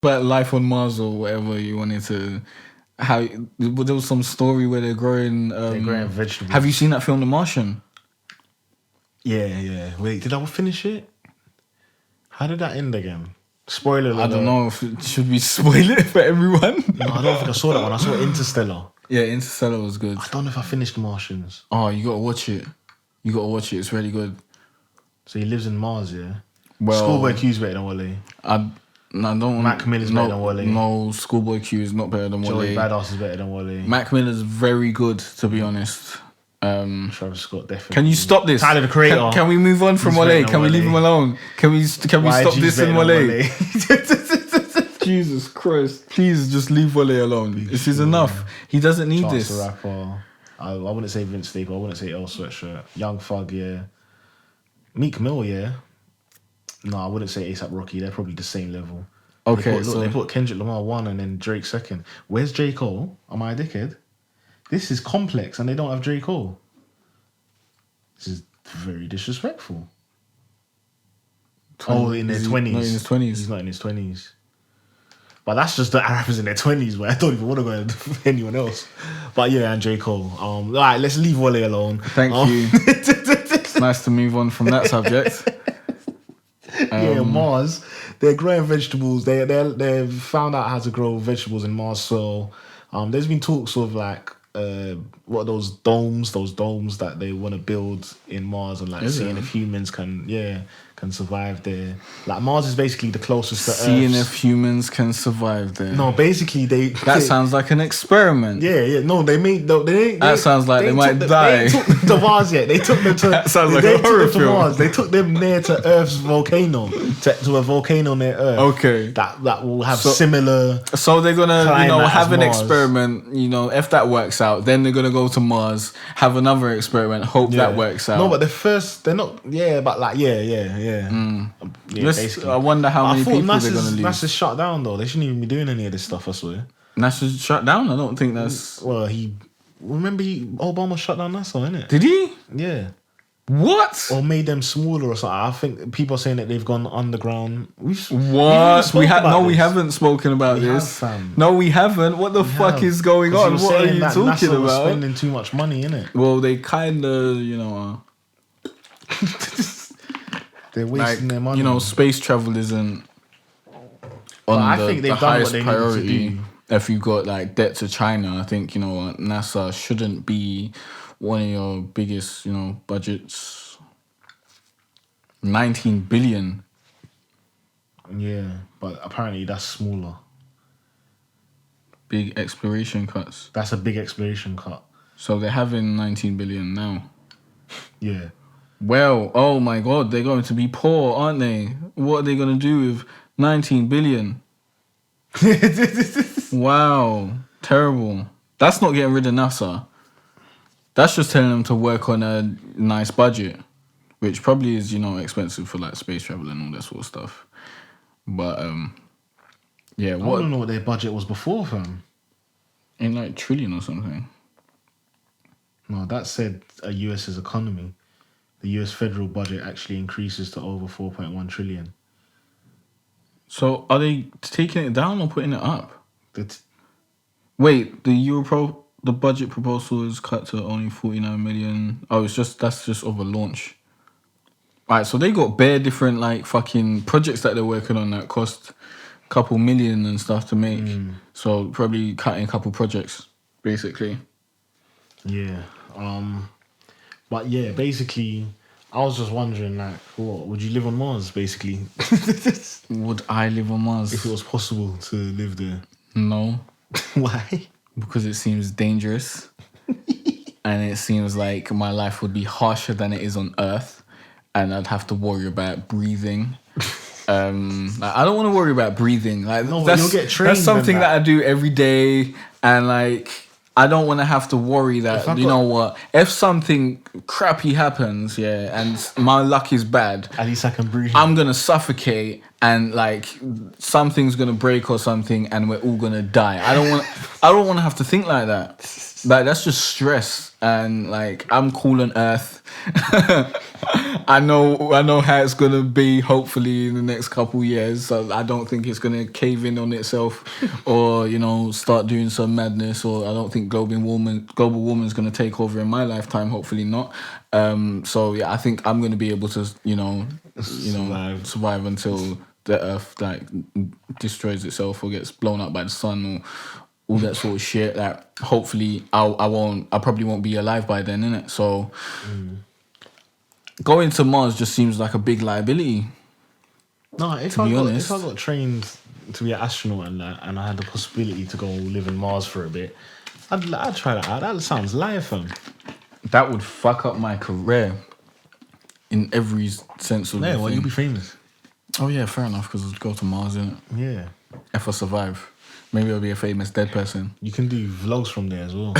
about life on Mars or whatever you wanted to. How there was some story where they're growing vegetables. Have you seen that film, The Martian? Yeah. Wait, did I finish it? How did that end again? Spoiler alert. I don't know. Should we spoil it for everyone? No, I don't think I saw that one. I saw Interstellar. Yeah, Interstellar was good. I don't know if I finished Martians. Oh, you gotta watch it. It's really good. So he lives in Mars, yeah? Well, Schoolboy Q's better than Wale. I don't. Mac Miller's better than Wale. No, Schoolboy Q is not better than Wale. Joey Badass is better than Wale. Mac Miller's very good, to be honest. Travis Scott definitely. Can you stop this? Tyler the Creator. Can we move on from Wale? Can we leave him alone? Can we stop this in Wale? Jesus Christ! Please just leave Wale alone. This is enough. He doesn't need Chance this. the Rapper. I wouldn't say Vince Staples. I wouldn't say Earl Sweatshirt. Young Thug, yeah. Meek Mill, yeah. No, I wouldn't say A$AP Rocky. They're probably the same level. Okay, they put Kendrick Lamar 1 and then Drake 2nd. Where's J. Cole? Am I a dickhead? This is complex and they don't have J. Cole. This is very disrespectful. In their 20s. Not in his 20s. He's not in his 20s. But that's just the rappers in their 20s, but I don't even want to go with anyone else. But yeah, and J. Cole. All right, let's leave Wale alone. Thank you. It's nice to move on from that subject. Mars. They're growing vegetables. They've found out how to grow vegetables in Mars. So there's been talks of like what are those domes that they want to build in Mars and like seeing if humans can survive there. Like Mars is basically the closest to Earth. Seeing if humans can survive there. No, basically That sounds like an experiment. Yeah. No, that sounds like they might die. They took them to Mars yet. They took them to. That sounds like a horror film. Mars. They took them near to Earth's volcano, to a volcano near Earth. Okay. That will have similar. So they're gonna have an Mars. experiment. If that works out, then they're gonna go to Mars, have another experiment, hope that works out. No, but they're not. Yeah, but like yeah. I wonder how many people they're gonna lose. NASA's shut down though. They shouldn't even be doing any of this stuff. I swear. NASA's shut down. I don't think that's. Well, Obama shut down NASA, innit? Did he? Yeah. What? Or made them smaller or something. I think people are saying that they've gone underground. We haven't spoken about this. No, we haven't. What the fuck is going on? What are you talking NASA was about? spending too much money, innit? Well, they kind of, they're wasting their money. Space travel isn't on the highest priority. If you've got like debt to China, I think NASA shouldn't be one of your biggest budgets. 19 billion. Yeah, but apparently that's smaller. Big exploration cuts. That's a big exploration cut. So they're having 19 billion now. Yeah. Well, oh my God, they're going to be poor, aren't they? What are they going to do with 19 billion? Wow, terrible. That's not getting rid of NASA. That's just telling them to work on a nice budget, which probably is, expensive for like space travel and all that sort of stuff. But yeah, I don't know what their budget was before, fam. In like trillion or something. No, that said a US's economy. The US federal budget actually increases to over 4.1 trillion. So are they taking it down or putting it up? Wait, the budget proposal is cut to only 49 million. Oh, that's just over launch. Right, so they got bare different like fucking projects that they're working on that cost a couple million and stuff to make. So probably cutting a couple projects, basically. Yeah. But yeah, basically, I was just wondering, like, what would you live on Mars? Basically, would I live on Mars if it was possible to live there? No. Why? Because it seems dangerous, and it seems like my life would be harsher than it is on Earth, and I'd have to worry about breathing. I don't want to worry about breathing. Like, no, you'll get trained. That's something that I do every day, and like. I don't want to have to worry that, if something crappy happens, and my luck is bad. At least I can breathe. I'm going to suffocate and like something's gonna break or something, and we're all gonna die. I don't want to have to think like that. Like that's just stress, and like I'm cool on Earth. I know how it's gonna be. Hopefully, in the next couple years, so I don't think it's gonna cave in on itself, or start doing some madness. Or I don't think global warming is gonna take over in my lifetime. Hopefully not. So yeah, I think I'm gonna be able to survive until the Earth like destroys itself or gets blown up by the sun or all that sort of shit. Like hopefully I probably won't be alive by then, innit? So going to Mars just seems like a big liability. No, if I got trained to be an astronaut and I had the possibility to go live in Mars for a bit, I'd try that out. That sounds live, fam. That would fuck up my career in every sense of the thing. Well, you'll be famous. Oh yeah, fair enough, because I'd go to Mars, innit? Yeah. If I survive. Maybe I'll be a famous dead person. You can do vlogs from there as well.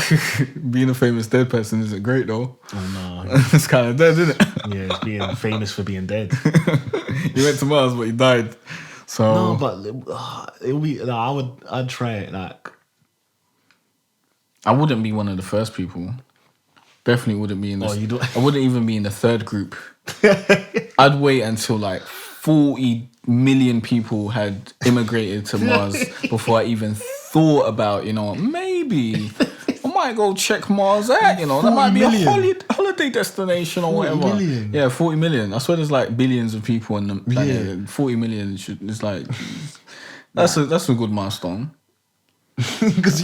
Being a famous dead person isn't great though. Oh no. It's kind of dead, isn't it? Yeah, it's being famous for being dead. You went to Mars, but you died. So no, but it'll be. I'd try it. Like, I wouldn't be one of the first people. Definitely wouldn't be in this. I wouldn't even be in the third group. I'd wait until like 40 million people had immigrated to Mars before I even thought about, maybe I might go check Mars out, that might be a holiday destination or whatever. Million. Yeah, 40 million. I swear there's like billions of people in the planet. Yeah. 40 million is like, that's a good milestone. Because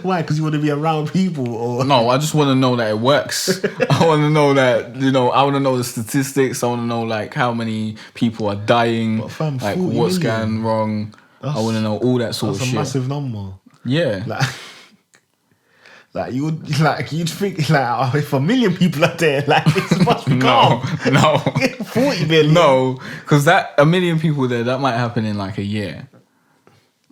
why? Because you want to be around people, or no? I just want to know that it works. I want to know that I want to know the statistics. I want to know like how many people are dying, like what's going wrong. I want to know all that sort of shit. That's a massive number. Yeah. You'd think like if 1 million people are there, like it must be calm. No, 40 million. No, because that 1 million people there, that might happen in like a year.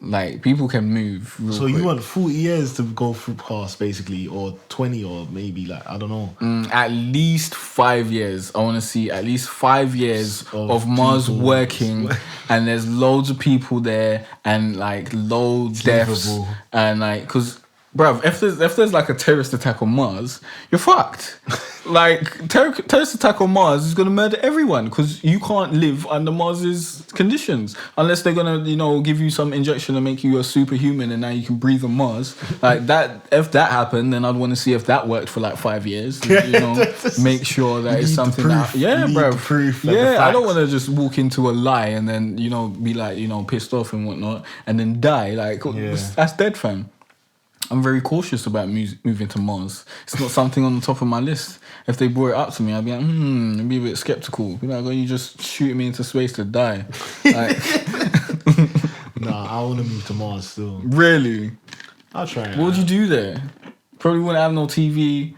Like people can move. So quick. You want 40 years to go through past, basically, or 20, or maybe like I don't know. At least 5 years. I want to see at least 5 years of Mars working, and there's loads of people there, and like low deaths, and like because. Bruv, if there's like a terrorist attack on Mars, you're fucked. Like, terrorist attack on Mars is going to murder everyone because you can't live under Mars's conditions unless they're going to, give you some injection and make you a superhuman and now you can breathe on Mars. Like, that. If that happened, then I'd want to see if that worked for like 5 years. Make sure that it's something that... Yeah, bruv. Yeah, I don't want to just walk into a lie and then, be like, pissed off and whatnot and then die. Like, that's dead, fam. I'm very cautious about moving to Mars. It's not something on the top of my list. If they brought it up to me, I'd be like, I'd be a bit skeptical. Be like, you just shoot me into space to die. Like, nah, I want to move to Mars still. Really? I'll try it. What would you do there? Probably wouldn't have no TV. You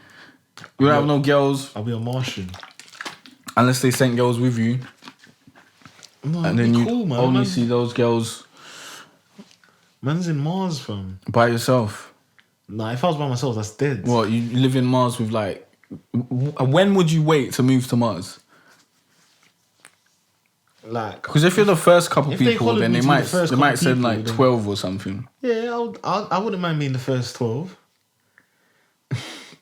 wouldn't have no girls. I'll be a Martian. Unless they sent girls with you. No, and then you cool, only see those girls. Man's in Mars, fam. By yourself. Nah, if I was by myself, that's dead. What, you live in Mars with like... When would you wait to move to Mars? Like... Because if you're the first couple people, then they might send like 12 or something. Yeah, I wouldn't mind being the first 12.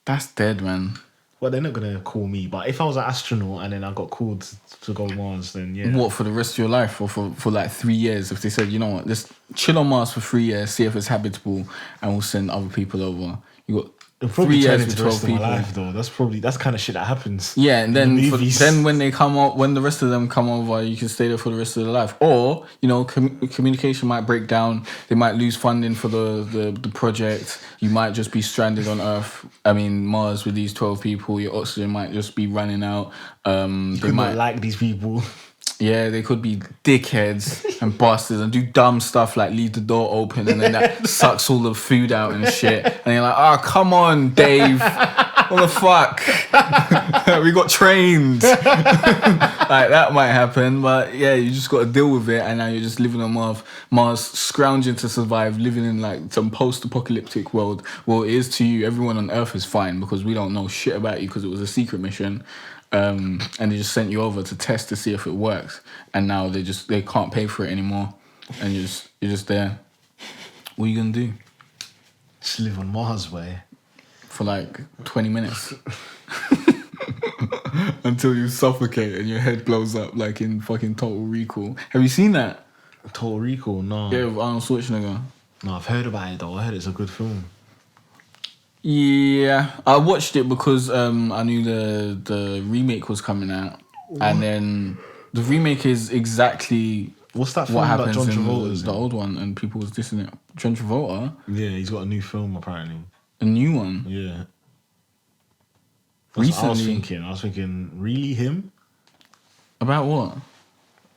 That's dead, man. Well, they're not going to call me. But if I was an astronaut and then I got called to go to Mars, then yeah. What, for the rest of your life? Or for like 3 years? If they said, you know what, just chill on Mars for 3 years, see if it's habitable, and we'll send other people over. You got 3 years with 12 people. Life, though. That's kind of shit that happens. Yeah, and then when they come up, when the rest of them come over, you can stay there for the rest of their life. Or, communication might break down. They might lose funding for the project. You might just be stranded on Mars with these 12 people. Your oxygen might just be running out. They might like these people. Yeah, they could be dickheads and bastards and do dumb stuff like leave the door open and then that sucks all the food out and shit. And you're like, come on, Dave. What the fuck? We got trained. Like, that might happen. But yeah, you just got to deal with it. And now you're just living on Mars, scrounging to survive, living in like some post-apocalyptic world. Well, it is to you. Everyone on Earth is fine because we don't know shit about you because it was a secret mission. and they just sent you over to test to see if it works. And now they can't pay for it anymore, and you're just there. What are you gonna do? Just live on Mars, way. For like 20 minutes. Until you suffocate and your head blows up like in fucking Total Recall. Have you seen that? Total Recall? No. Yeah, with Arnold Schwarzenegger. No, I've heard about it though. I heard it's a good film. Yeah, I watched it because I knew the remake was coming out. And then the remake is exactly What's that film what that happens John in Travolta's the in? old one, and people was dissing it. John Travolta? Yeah, he's got a new film apparently. A new one? Yeah. That's what Recently? I was thinking, really him? About what?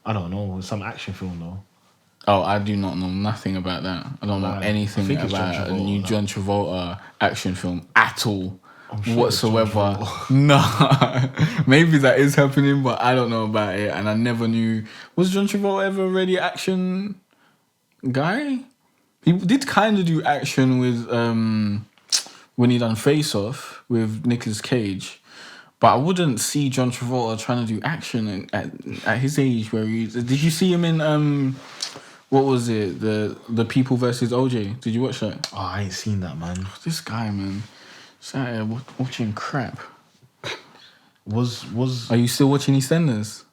I don't know. Some action film though. Oh, I do not know nothing about that. I don't know I anything think it's John about a Travolta, new that. John Travolta action film at all. I'm sure it's John Whatsoever. Travolta. No. Maybe that is happening, but I don't know about it. And I never knew. Was John Travolta ever already action guy? He did kind of do action with when he done Face Off with Nicolas Cage. But I wouldn't see John Travolta trying to do action at his age. Where did you see him in what was it? The People versus OJ. Did you watch that? Oh, I ain't seen that, man. This guy, man, just out here watching crap. Was Are you still watching EastEnders?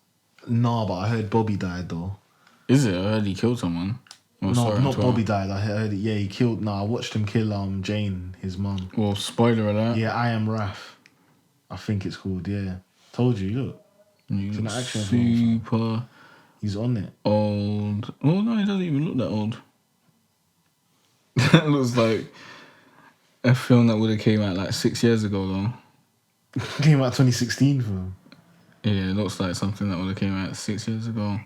No, but I heard Bobby died though. Is it? I heard he killed someone. Oh, No, sorry, not Antoine. Bobby died. I heard it. Yeah, he killed. No, I watched him kill Jane, his mum. Well, spoiler alert. Yeah, I Am Wrath. I think it's called. Yeah, told you. Look, You It's an look action film, super he's on it. old. Oh no, he doesn't even look that old. That looks like a film that would have came out like 6 years ago, though. Came out 2016 for him. Yeah, it looks like something that would have came out 6 years ago.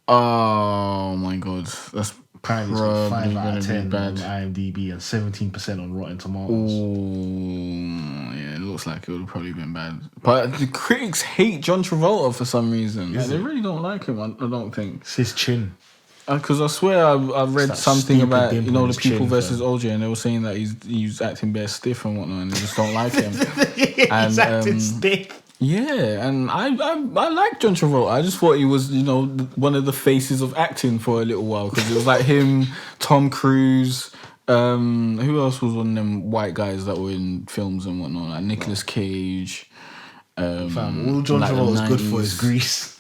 Oh my god, that's Apparently, it's got 5 probably out gonna of be 10 on bad. IMDb and 17% on Rotten Tomatoes. Oh, yeah, it looks like it would have probably been bad. But the critics hate John Travolta for some reason. Like, Is they it? really don't like him, I don't think. It's his chin. Because I swear I read that something stupid about, dimple in the his People chin, versus fam. OJ, and they were saying that he's acting bare stiff and whatnot, and they just don't like him. He's acting stiff. Yeah, and I like John Travolta. I just thought he was, one of the faces of acting for a little while, because it was like him, Tom Cruise, who else was one of them white guys that were in films and whatnot, like Nicolas Cage. Fam, all John like the Travolta's good for 90s. is Grease.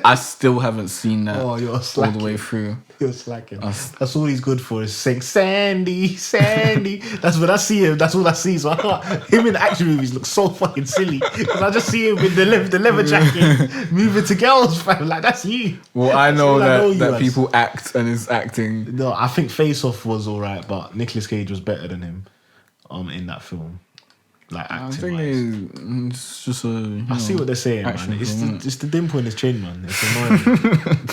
I still haven't seen that Oh, you're all slacking. the way through. You're slacking. That's all he's good for is saying Sandy, Sandy. That's when I see him. That's all I see. So him in action movies look so fucking silly because I just see him with the leather jacket moving to girls, fam. Like that's you. Well, I That's know all that, you that as. people act and is acting. No, I think Face Off was alright, but Nicolas Cage was better than him. In that film, like I acting. think it's just a. I see what they're saying, action man. film, It's the dimple in his chin, man. It's annoying.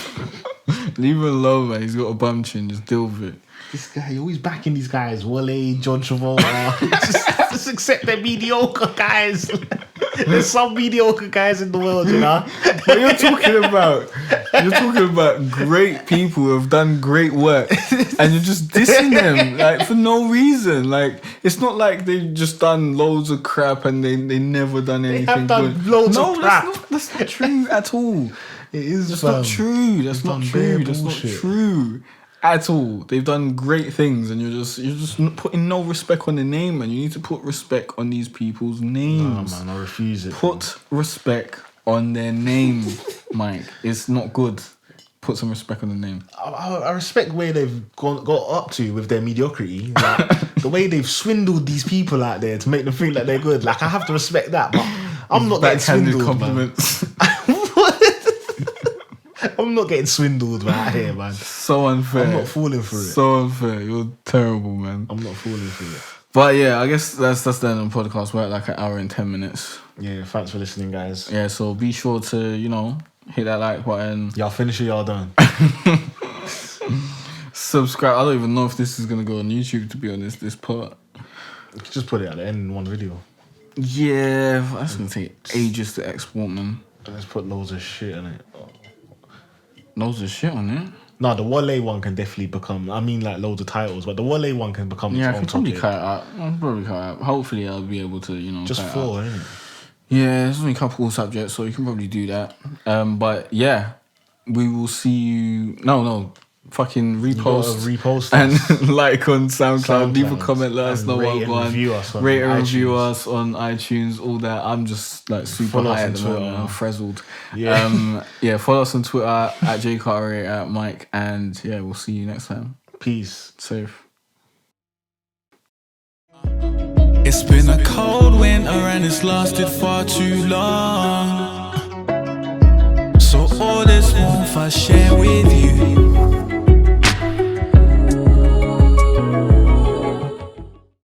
Leave him alone, man. He's got a bum chin. Just deal with it. This guy, you're always backing these guys. Wale, John Travolta. just accept they're mediocre guys. There's some mediocre guys in the world, you know? What you're talking about great people who have done great work, and you're just dissing them like for no reason. Like it's not like they've just done loads of crap and they never done anything have done good. loads of crap. That's not true at all. It is That's not true. That's They've not done true. bare That's not bullshit. true at all. They've done great things, and you're just not putting no respect on the name, and you need to put respect on these people's Nah, names. man, I refuse it. Put respect on their name, Mike. It's not good. Put some respect on the name. I respect where they've got up to with their mediocrity. Like, the way they've swindled these people out there to make them think that they're good. Like, I have to respect that, but I'm not getting Backhanded swindled, compliments. man. I'm not getting swindled right here, man. So unfair. I'm not falling for it. So unfair. You're terrible, man. I'm not falling for it. But yeah, I guess that's the end of the podcast. We're at like an hour and 10 minutes. Yeah, thanks for listening, guys. Yeah, so be sure to, hit that like button. Y'all finish or y'all done? Subscribe. I don't even know if this is gonna go on YouTube, to be honest, this part. Just put it at the end in one video. Yeah, that's gonna take ages to export, man. Let's put loads of shit in it. Loads of shit on it. No, the Wale one can definitely become. I mean, like loads of titles, but the Wale one can become Yeah, I its can own probably topic. cut it out. I'll probably cut it out. Hopefully, I'll be able to, Just cut it 4, out. isn't it? Yeah, there's only a couple of subjects, so you can probably do that. But yeah, we will see you. No, fucking repost, repost and us. like on SoundCloud. Leave a SoundCloud, comment, let us and know rate what and one. review us on Rate and review iTunes. us on iTunes. All that. I'm just like super Follow us high on at the moment. Twitter. I'm frazzled. Yeah. Yeah. Follow us on Twitter at Jay Cartere, at Mike, and yeah, we'll see you next time. Peace. Safe. It's been a cold winter and it's lasted far too long. So all this warmth I share with you.